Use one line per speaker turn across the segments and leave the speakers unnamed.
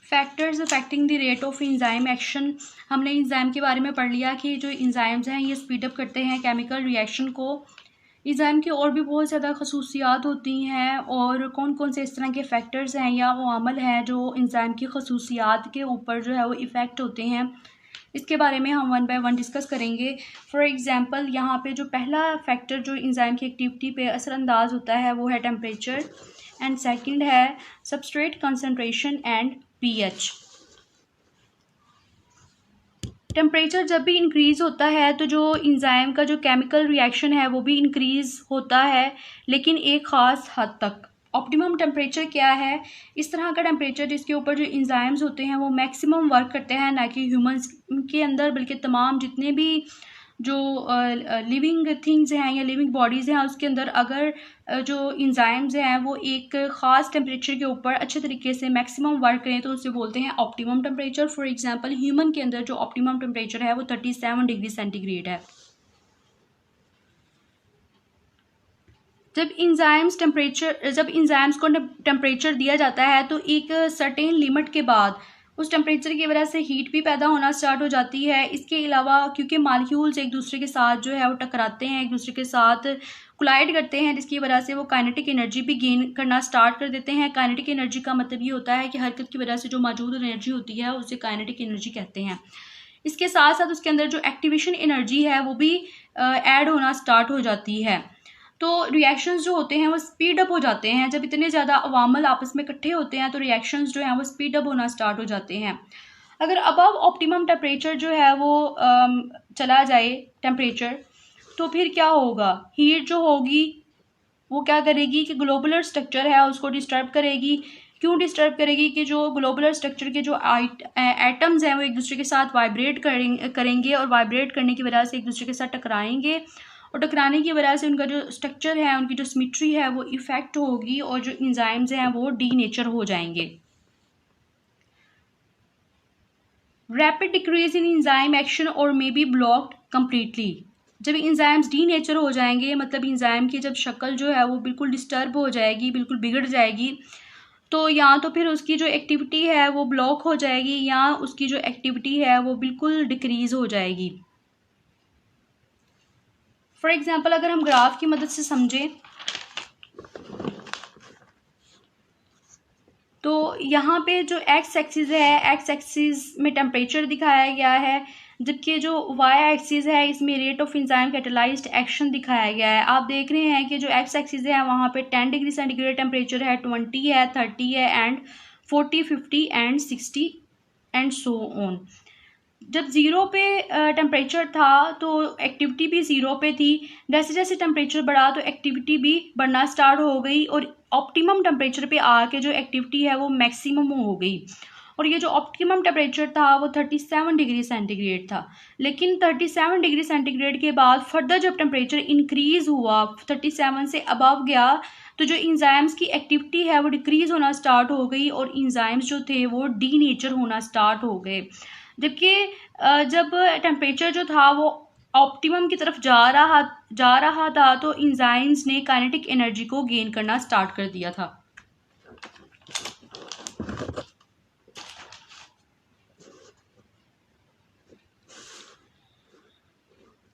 Factors affecting the rate of enzyme action. हमने enzyme के बारे में पढ़ लिया कि जो इंजाइम्स हैं ये स्पीडअप करते हैं केमिकल रिएक्शन को। इंजाइम की और भी बहुत ज़्यादा खसूसियात होती हैं और कौन कौन से इस तरह के फैक्टर्स हैं या वो अमल हैं जो इंजाइम की खसूसियात के ऊपर जो है वो इफ़ेक्ट होते हैं, इसके बारे में हम वन बाय वन डिस्कस करेंगे। फॉर एग्जांपल यहाँ पे जो पहला फैक्टर जो इंजाइम की एक्टिविटी पे असरअंदाज होता है वो है टेम्परेचर, एंड सेकंड है substrate concentration and pH. Temperature जब भी इंक्रीज़ होता है तो जो इंजाइम का जो केमिकल रिएक्शन है वो भी इंक्रीज़ होता है, लेकिन एक ख़ास हद तक। ऑप्टिमम टेम्परेचर क्या है? इस तरह का टेम्परेचर जिसके ऊपर जो इंजाइम्स होते हैं वो मैक्सिमम वर्क करते हैं, ना कि ह्यूमंस के अंदर बल्कि तमाम जितने भी जो लिविंग थिंग्स हैं या लिविंग बॉडीज़ हैं उसके अंदर अगर जो इंजाइम्स हैं वो एक ख़ास टेम्परेचर के ऊपर अच्छे तरीके से मैक्सिमम वर्क करें तो उसे बोलते हैं optimum temperature. For example human के अंदर जो ऑप्टिमम टेम्परेचर है वो 37 डिग्री सेंटीग्रेड है। जब इंजाइम्स को टेम्परेचर दिया जाता है तो एक सर्टेन लिमिट के बाद उस टेम्परेचर की वजह से हीट भी पैदा होना स्टार्ट हो जाती है। इसके अलावा क्योंकि मालिक्यूल्स एक दूसरे के साथ जो है वो टकराते हैं, एक दूसरे के साथ कोलाइड करते हैं, जिसकी वजह से वो काइनेटिक एनर्जी भी गेन करना स्टार्ट कर देते हैं। काइनेटिक एनर्जी का मतलब ये होता है कि हरकत की वजह से जो मौजूद एनर्जी होती है उसे काइनेटिक एनर्जी कहते हैं। इसके साथ साथ उसके अंदर जो एक्टिवेशन एनर्जी है वो भी ऐड होना स्टार्ट हो जाती है। तो रिएक्शंस जो होते हैं वो स्पीड अप हो जाते हैं। जब इतने ज़्यादा अवामल आपस में इकट्ठे होते हैं तो रिएक्शंस जो हैं वो स्पीड अप होना स्टार्ट हो जाते हैं। अगर अबव ऑप्टिमम टेम्परेचर जो है वो चला जाए टेम्परेचर, तो फिर क्या होगा? हीट जो होगी वो क्या करेगी कि ग्लोबुलर स्ट्रक्चर है उसको डिस्टर्ब करेगी। क्यों डिस्टर्ब करेगी? कि जो ग्लोबुलर स्ट्रक्चर के जो एटम्स हैं वो एक दूसरे के साथ वाइब्रेट करेंगे और वाइब्रेट करने की वजह से एक दूसरे के साथ टकराएंगे, और टकराने की वजह से उनका जो स्ट्रक्चर है, उनकी जो सिमेट्री है वो इफेक्ट होगी और जो इंजाइम्स हैं वो डीनेचर हो जाएंगे। Rapid decrease in enzyme action और मे बी ब्लॉक्ड कम्प्लीटली। जब इंजाइम्स डीनेचर हो जाएंगे मतलब इंजाइम की जब शक्ल जो है वो बिल्कुल डिस्टर्ब हो जाएगी, बिल्कुल बिगड़ जाएगी, तो या तो फिर उसकी जो एक्टिविटी है वो ब्लॉक हो जाएगी या उसकी जो एक्टिविटी है वो बिल्कुल डिक्रीज हो जाएगी। फॉर एग्जाम्पल अगर हम ग्राफ की मदद से समझें तो यहाँ पे जो एक्स एक्सिस है, एक्स एक्सिस में टेम्परेचर दिखाया गया है, जबकि जो वाई एक्सिस है इसमें rate of enzyme catalysed action दिखाया गया है। आप देख रहे हैं कि जो एक्स एक्सिस है वहाँ पे 10 डिग्री सेंटीग्रेड टेम्परेचर है, 20 है, 30 है and 40, 50 and 60 and so on. जब ज़ीरो पे टेम्परेचर था तो एक्टिविटी भी ज़ीरो पे थी। जैसे जैसे टेम्परेचर बढ़ा तो एक्टिविटी भी बढ़ना स्टार्ट हो गई और ऑप्टिमम टेम्परेचर पे आके जो एक्टिविटी है वो मैक्सिमम हो गई। और ये जो ऑप्टिमम टेम्परेचर था वो 37 डिग्री सेंटीग्रेड था। लेकिन 37 डिग्री सेंटीग्रेड के बाद फर्दर जब टेम्परेचर इंक्रीज़ हुआ, 37 से अबव गया, तो जो इंजाइम्स की एक्टिविटी है वो डिक्रीज़ होना स्टार्ट हो गई और इंजाइम्स जो थे वो डीनेचर होना स्टार्ट हो गए। जबकि जब टेम्परेचर जो था वो ऑप्टिमम की तरफ जा रहा था तो इंजाइम्स ने काइनेटिक एनर्जी को गेन करना स्टार्ट कर दिया था।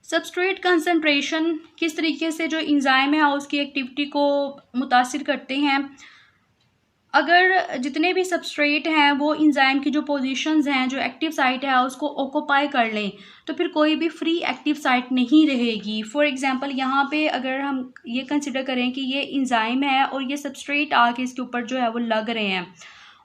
सबस्ट्रेट कंसंट्रेशन किस तरीके से जो इंजाइम है उसकी एक्टिविटी को मुतासिर करते हैं। अगर जितने भी सबस्ट्रेट हैं वो इंजाइम की जो पोजीशंस हैं, जो एक्टिव साइट है उसको ऑक्यूपाई कर लें तो फिर कोई भी फ्री एक्टिव साइट नहीं रहेगी। फॉर एग्जांपल यहाँ पे अगर हम ये कंसिडर करें कि ये इंजाइम है और ये सबस्ट्रेट आके इसके ऊपर जो है वो लग रहे हैं,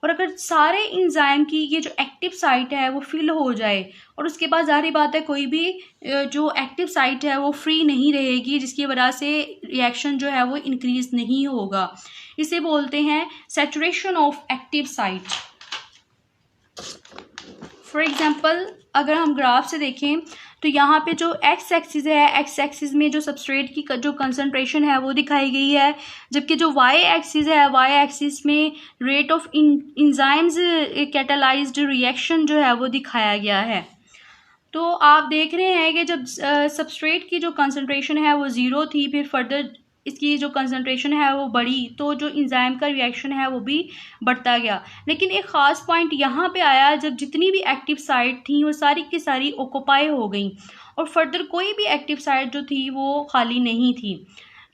और अगर सारे इंजाइम की ये जो एक्टिव साइट है वो फिल हो जाए और उसके बाद ज़ाहिर बात है कोई भी जो एक्टिव साइट है वो फ्री नहीं रहेगी, जिसकी वजह से रिएक्शन जो है वो इंक्रीज नहीं होगा। इसे बोलते हैं saturation of active site. For example अगर हम ग्राफ से देखें तो यहाँ पे जो एक्स एक्सिस है, एक्स एक्सिस में जो सबस्ट्रेट की जो कंसंट्रेशन है वो दिखाई गई है, जबकि जो वाई एक्सिस है, वाई एक्सिस में rate of enzymes catalysed reaction जो है वो दिखाया गया है। तो आप देख रहे हैं कि जब सबस्ट्रेट की जो कंसंट्रेशन है वो ज़ीरो थी, फिर फर्दर इसकी जो कंसंट्रेशन है वो बढ़ी तो जो इंजाइम का रिएक्शन है वो भी बढ़ता गया। लेकिन एक ख़ास पॉइंट यहाँ पे आया, जब जितनी भी एक्टिव साइट थी वो सारी की सारी ऑक्यूपाई हो गई और फर्दर कोई भी एक्टिव साइट जो थी वो खाली नहीं थी।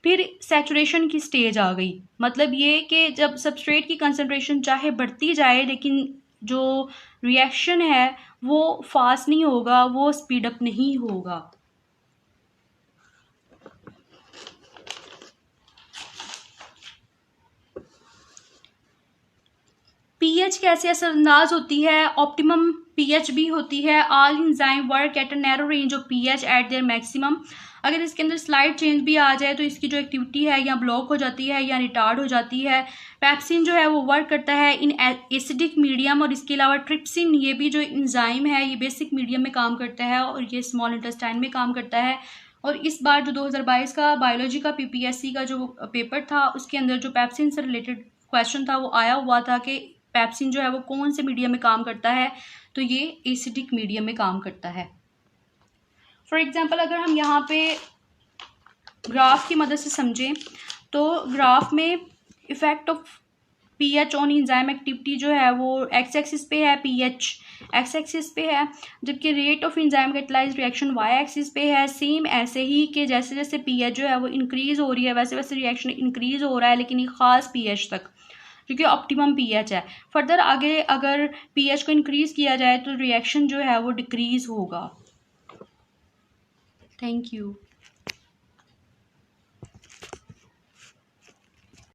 फिर सैचुरेशन की स्टेज आ गई, मतलब ये कि जब सबस्ट्रेट की कंसंट्रेशन चाहे बढ़ती जाए लेकिन जो रिएक्शन है वो फास्ट नहीं होगा, वो स्पीड अप नहीं होगा। पीएच कैसे असरअंदाज होती है? ऑप्टिमम पीएच भी होती है। All enzyme work at a narrow range of pH eight there maximum. अगर इसके अंदर स्लाइड चेंज भी आ जाए तो इसकी जो एक्टिविटी है या ब्लॉक हो जाती है या रिटार्ड हो जाती है। पेप्सिन जो है वो वर्क करता है इन एसिडिक मीडियम, और इसके अलावा ट्रिप्सिन, ये भी जो इंजाइम है ये बेसिक मीडियम में काम करता है और ये स्मॉल इंटेस्टाइन में काम करता है। और इस बार जो 2022 का बायोलॉजी का पीपीएससी का जो पेपर था उसके अंदर जो पेप्सिन से रिलेटेड क्वेश्चन था वो आया हुआ था कि पेप्सिन जो है वो कौन से मीडियम में काम करता है, तो ये एसिडिक मीडियम में काम करता है। फॉर एग्जांपल अगर हम यहाँ पे ग्राफ की मदद से समझें तो ग्राफ में effect of pH on enzyme activity जो है वो एक्स एक्सिस पे है, पीएच एक्स एक्सिस पे है, जबकि rate of enzyme catalysed reaction y axis पे है। सेम ऐसे ही कि जैसे जैसे पीएच जो है वो इंक्रीज हो रही है वैसे वैसे रिएक्शन इंक्रीज हो रहा है, लेकिन एक ख़ास पीएच तक, क्योंकि ऑप्टिमम पीएच है। फर्दर आगे अगर पीएच को इंक्रीज किया जाए तो रिएक्शन जो है वो डिक्रीज होगा। Thank you.